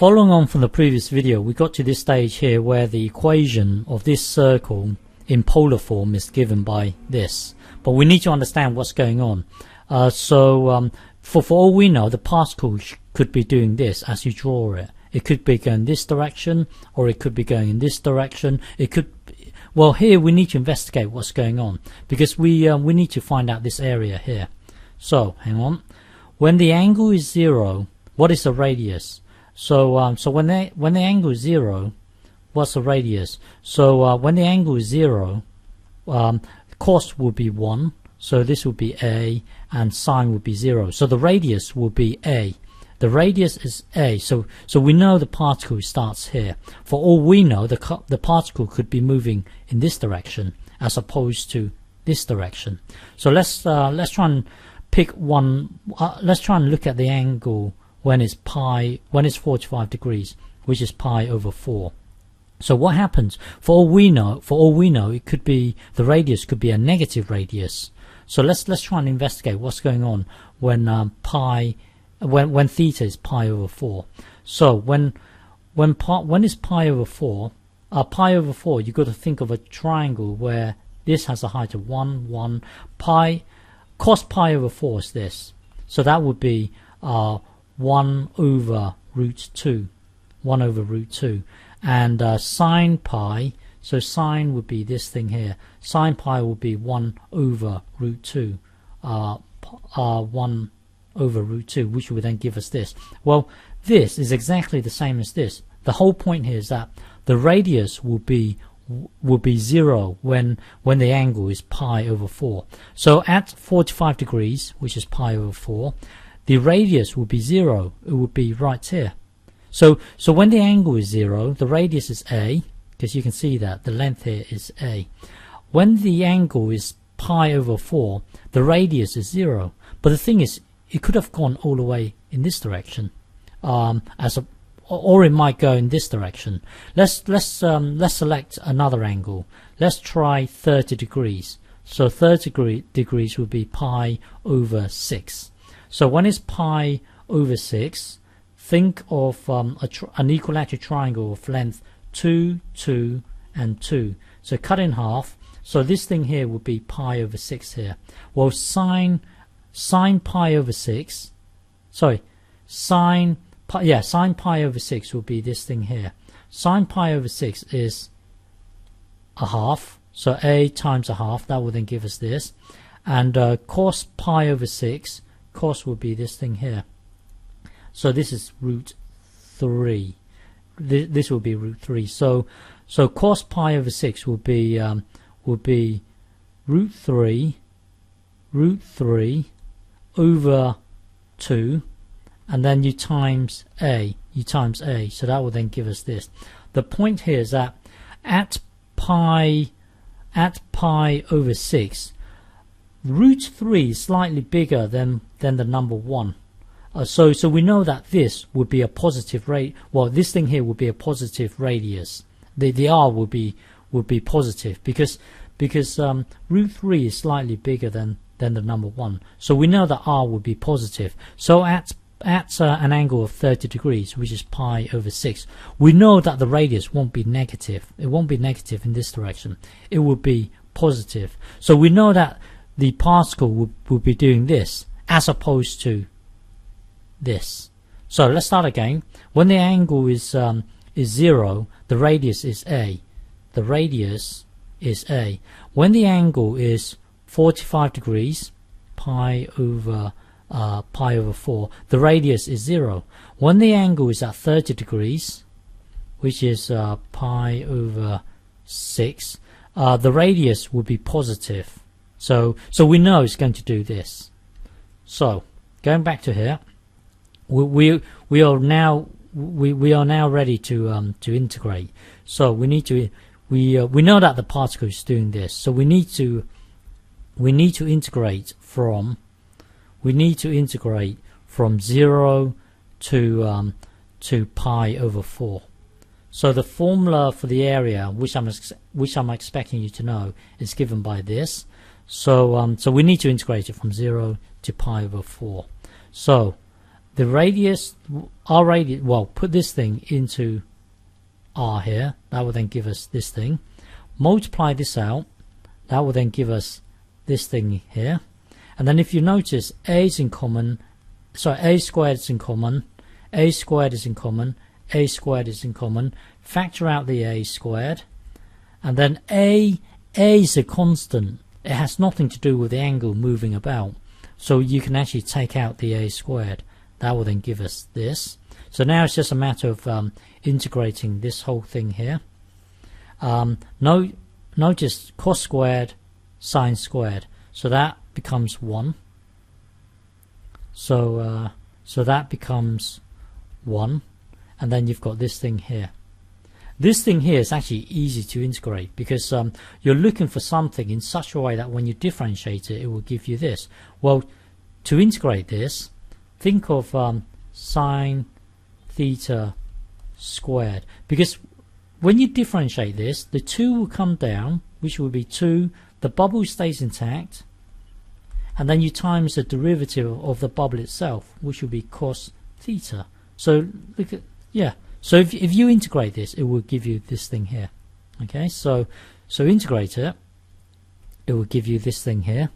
Following on from the previous video, we got to this stage here where the equation of this circle in polar form is given by this. But we need to understand what's going on. For all we know, the particle could be doing this as you draw it. It could be going this direction, or it could be going in this direction. It could. Well, here we need to investigate what's going on, because we need to find out this area here. So hang on. When the angle is 0, what is the radius? So when the angle is 0, what's the radius? So when the angle is 0, cos will be 1. So this will be A, and sine will be 0. So the radius will be A. The radius is A. So we know the particle starts here. For all we know, the particle could be moving in this direction as opposed to this direction. So let's try and pick one. Let's try and look at the angle when it's 45 degrees, which is pi over 4. So what happens? For all we know, it could be the radius could be a negative radius. So let's try and investigate what's going on when when theta is pi over 4. So when it's pi over 4, you've got to think of a triangle where this has a height of 1, 1. Cos pi over 4 is this. So that would be 1 over root 2. 1 over root 2. And sine pi, so sine would be this thing here. Sine pi will be 1 over root 2. 1 over root 2, which would then give us this. Well, this is exactly the same as this. The whole point here is that the radius will be 0 when the angle is pi over 4. So at 45 degrees, which is pi over 4, the radius will be 0. It would be right here. So when the angle is 0, the radius is A, because you can see that the length here is A. When the angle is pi over 4, the radius is 0. But the thing is, it could have gone all the way in this direction, or it might go in this direction. Let's select another angle. Let's try 30 degrees. So 30 degrees would be pi over 6. So when it's pi over 6, think of an equilateral triangle of length 2, 2, and 2. So cut in half. So this thing here would be pi over 6 here. Well, sine pi over 6. Sorry, sine pi over 6 will be this thing here. Sine pi over 6 is a half. So A times a half. That will then give us this. And cos pi over 6. Cos will be this thing here. So this is root 3. This will be root 3. So cos pi over 6 will be root 3 over 2, and then you times A. So that will then give us this. The point here is that at pi over 6, root 3 is slightly bigger than the number 1. So we know that this would be a positive rate. Well, this thing here would be a positive radius. The R would be positive because root 3 is slightly bigger than the number 1. So we know that R would be positive. So at an angle of 30 degrees, which is pi over 6, we know that the radius won't be negative. It won't be negative in this direction. It would be positive. So we know that the particle would be doing this as opposed to this. So let's start again. When the angle is 0, the radius is A. The radius is A. When the angle is 45 degrees, pi over 4, the radius is 0. When the angle is at 30 degrees, which is pi over 6, the radius will be positive. So we know it's going to do this. So going back to here, we are now ready to integrate. So we know that the particle is doing this. So we need to integrate from 0 to pi over 4. So the formula for the area, which I'm expecting you to know, is given by this. So we need to integrate it from 0 to pi over 4. So the radius, our radius, well, put this thing into R here, that will then give us this thing. Multiply this out, that will then give us this thing here. And then if you notice, A is in common, sorry, A squared is in common, A squared is in common, A squared is in common. Factor out the A squared, and then A is a constant. It has nothing to do with the angle moving about. So you can actually take out the A squared. That will then give us this. So now it's just a matter of integrating this whole thing here. Notice cos squared, sine squared. So that becomes 1. So that becomes 1. And then you've got this thing here. This thing here is actually easy to integrate because you're looking for something in such a way that when you differentiate it, it will give you this. Well, to integrate this, think of sine theta squared, because when you differentiate this, the 2 will come down, which will be 2, the bubble stays intact, and then you times the derivative of the bubble itself, which will be cos theta. So look at, yeah, so if you integrate this, it will give you this thing here. Okay, so integrate it, it will give you this thing here.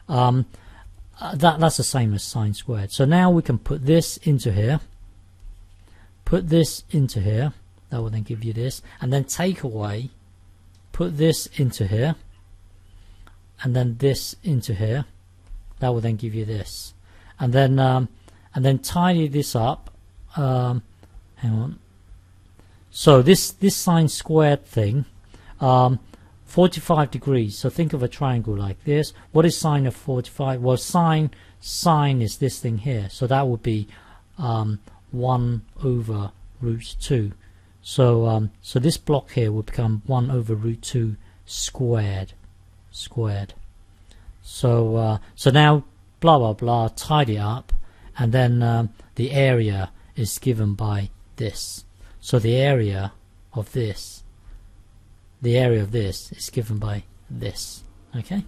That's the same as sine squared. So now we can put this into here, put this into here, that will then give you this, and then take away, put this into here, and then this into here, that will then give you this, and then tidy this up. Hang on. So this sine squared thing, 45 degrees. So think of a triangle like this. What is sine of 45? Well, sine is this thing here. So that would be 1 over root 2. So this block here will become 1 over root 2 squared. So now blah blah blah, tidy up, and then the area is given by this. So the area of this is given by this. Okay.